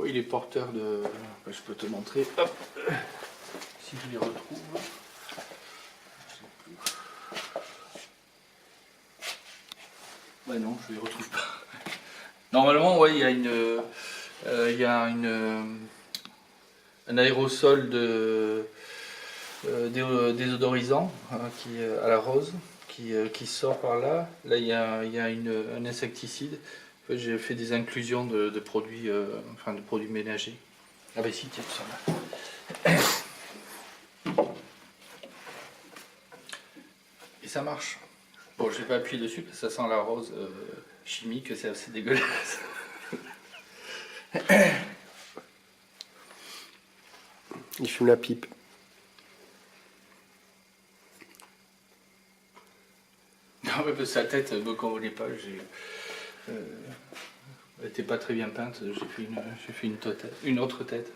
Oui, il est porteur de... Je peux te montrer. Hop. Si je les retrouve. Ouais, non, je les retrouve pas. Normalement, ouais, il y a un aérosol désodorisant qui, à la rose qui sort par là. Là, il y a un insecticide. En fait, j'ai fait des inclusions de produits, de produits ménagers. Ah ben si, tiens, ça là. Et ça marche. Bon, je vais pas appuyer dessus parce que ça sent la rose chimique, c'est assez dégueulasse. Il fume la pipe. Non, mais parce que sa tête ne me convenait pas. Elle n'était pas très bien peinte. J'ai fait une autre tête.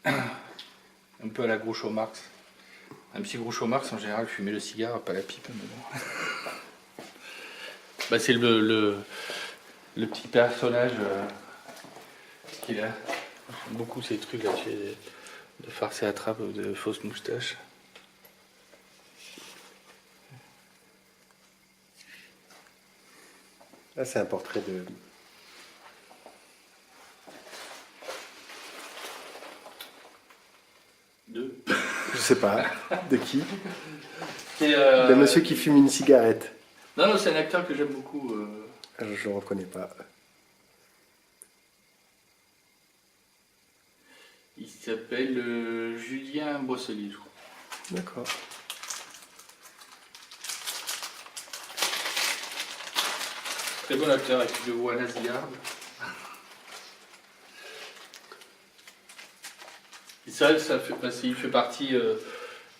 Un peu à la Groucho Marx. Un petit Groucho Marx, en général, fumait le cigare, pas la pipe. Mais bon. Bah, c'est le petit personnage qu'il a. J'aime beaucoup ces trucs là, de farce et attrape ou de fausses moustaches. Là, c'est un portrait de... Je sais pas. De qui? De monsieur qui fume une cigarette. Non, non, c'est un acteur que j'aime beaucoup. Je le reconnais pas. Il s'appelle Julien Boisselier, je crois. D'accord. Très bon acteur avec une voix nasillarde. Et ça fait, il fait partie.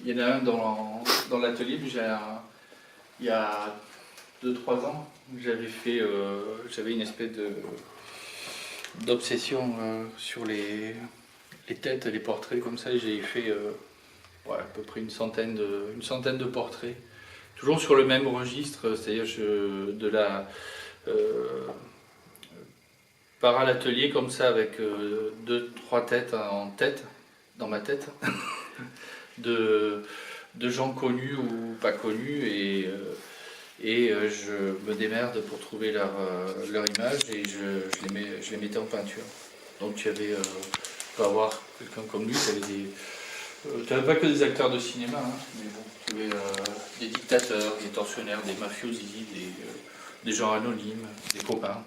Il y en a un dans l'atelier, il y a 2-3 ans, j'avais une espèce d'obsession sur les têtes, les portraits comme ça, et j'ai fait à peu près une centaine de portraits, toujours sur le même registre, c'est-à-dire par à l'atelier comme ça avec 2-3 têtes en tête, dans ma tête, de gens connus ou pas connus, et je me démerde pour trouver leur image et je les mettais en peinture. Donc tu peux avoir quelqu'un comme lui, tu n'avais pas que des acteurs de cinéma, hein, mais bon, tu avais des dictateurs, des tortionnaires, des mafiosi, des gens anonymes, des copains.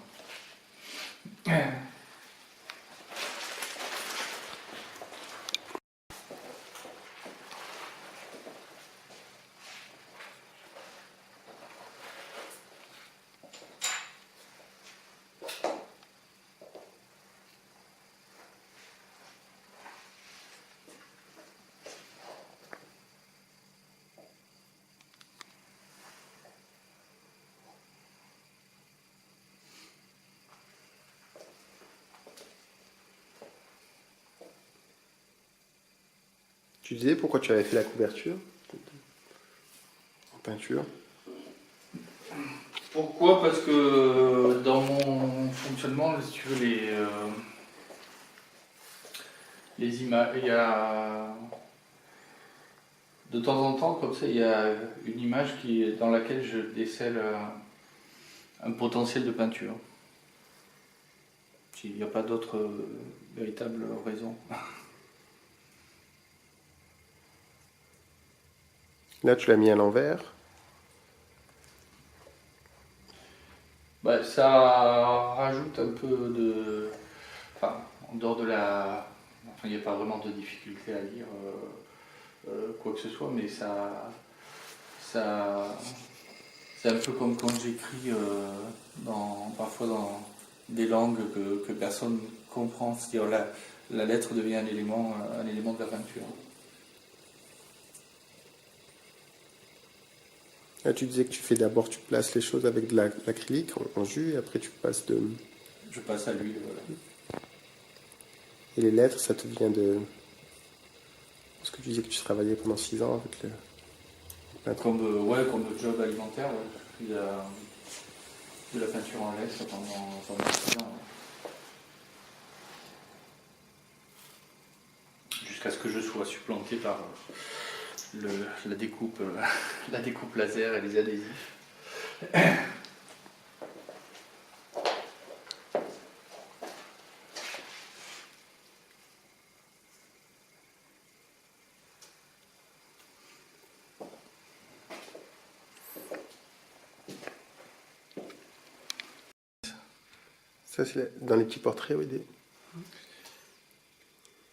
Tu disais pourquoi tu avais fait la couverture en peinture? Pourquoi? Parce que dans mon fonctionnement, si tu veux, les images, il y a de temps en temps, comme ça, il y a une image dans laquelle je décèle un potentiel de peinture. Il n'y a pas d'autre véritable raison. Là, tu l'as mis à l'envers. Bah, ça rajoute un peu de... Enfin, en dehors de la... Enfin, il n'y a pas vraiment de difficulté à lire quoi que ce soit, mais c'est un peu comme quand j'écris parfois dans des langues que personne ne comprend. C'est-à-dire la lettre devient un élément de la peinture. Là, tu disais que tu places les choses avec de l'acrylique en jus, et après tu passes de... Je passe à l'huile, voilà. Et les lettres, ça te vient de... Parce que tu disais que tu travaillais pendant 6 ans avec le peintre. Comme le job alimentaire, ouais. J'ai pris de la peinture en laisse pendant 6 ans. Ouais. jusqu'à ce que je sois supplanté par la découpe laser et les adhésifs. Ça, c'est dans les petits portraits, oui.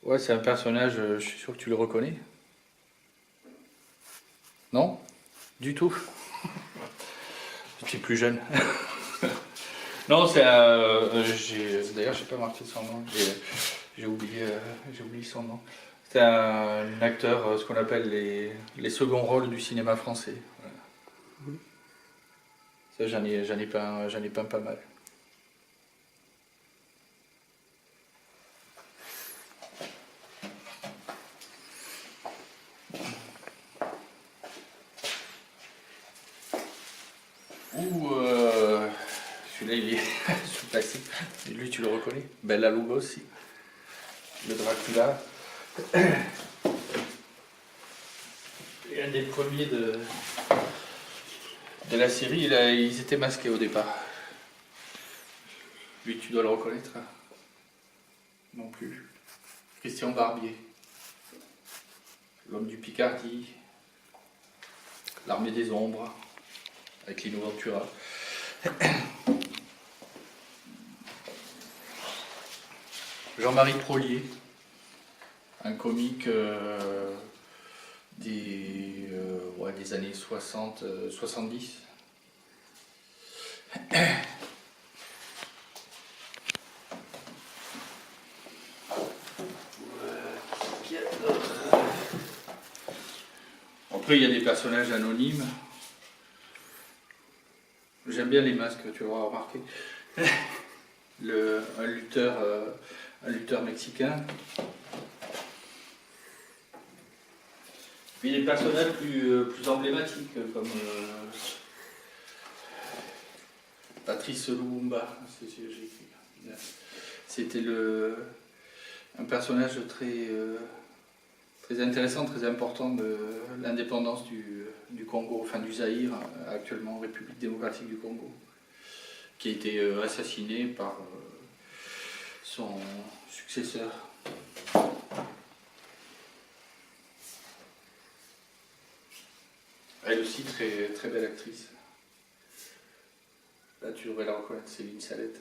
Ouais, c'est un personnage, je suis sûr que tu le reconnais. Non? Du tout. Tu es plus jeune. Non, c'est d'ailleurs, j'ai pas marqué son nom. J'ai oublié son nom. C'est un acteur, ce qu'on appelle les seconds rôles du cinéma français. Voilà. Ça, j'en ai peint pas mal. Celui-là, il est sous plastique. Lui, tu le reconnais? Bela Lugosi, le Dracula. Et un des premiers de la série, ils étaient masqués au départ. Lui, tu dois le reconnaître? Non plus. Christian Barbier, l'homme du Picardie, l'armée des ombres, avec Lino Ventura. Jean-Marie Prolier, un comique des années 60-70. Après, il y a des personnages anonymes. J'aime bien les masques, tu l'auras remarqué. Un lutteur mexicain. Puis des personnages plus emblématiques, comme Patrice Lumumba. C'était un personnage très intéressant, très important de l'indépendance du Congo, enfin du Zaïre, actuellement République démocratique du Congo, qui a été assassiné par son successeur. Elle aussi, très, très belle actrice. Là, tu devrais la reconnaître, Céline Salette.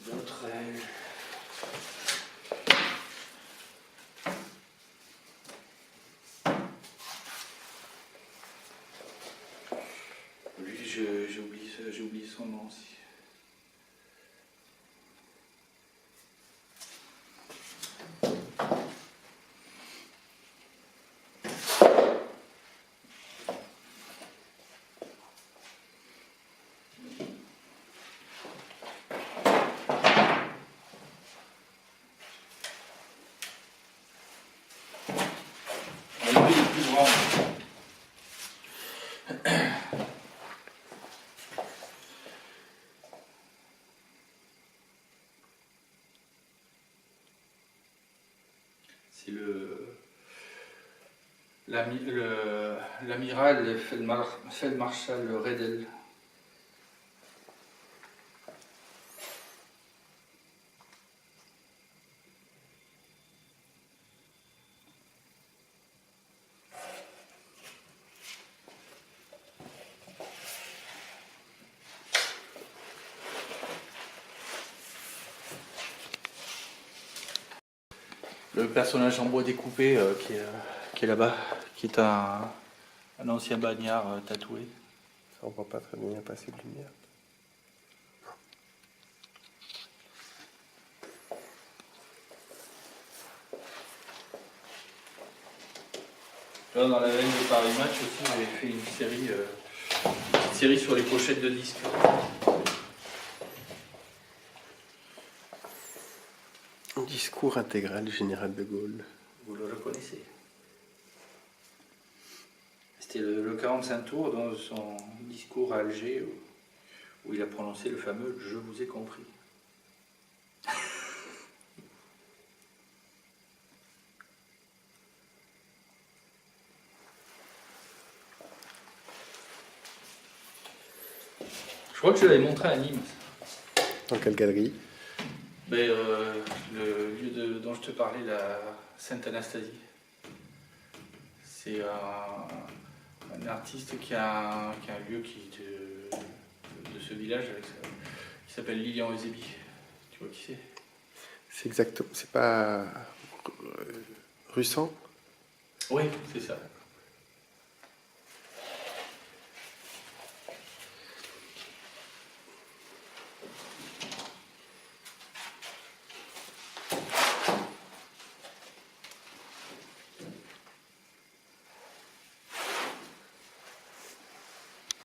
D'autres. Lui, j'ai oublié son nom aussi. C'est l'amiral Feldmarschall Redel. Le personnage en bois découpé qui est là-bas, qui est un ancien bagnard tatoué. Ça ne voit pas très bien passer de lumière. Là, dans la veine de Paris Match aussi, j'ai fait une série sur les pochettes de disques. Discours intégral du général de Gaulle. Vous le connaissez. C'était le 45 tours dans son discours à Alger où il a prononcé le fameux « Je vous ai compris ». Je crois que je l'avais montré à Nîmes. Dans quelle galerie? Mais, le lieu dont je te parlais, la Sainte-Anastasie. C'est un artiste qui a un lieu de ce village qui s'appelle Lilian Eusebi. Tu vois qui c'est? C'est exactement. C'est pas. Russan? Oui, c'est ça.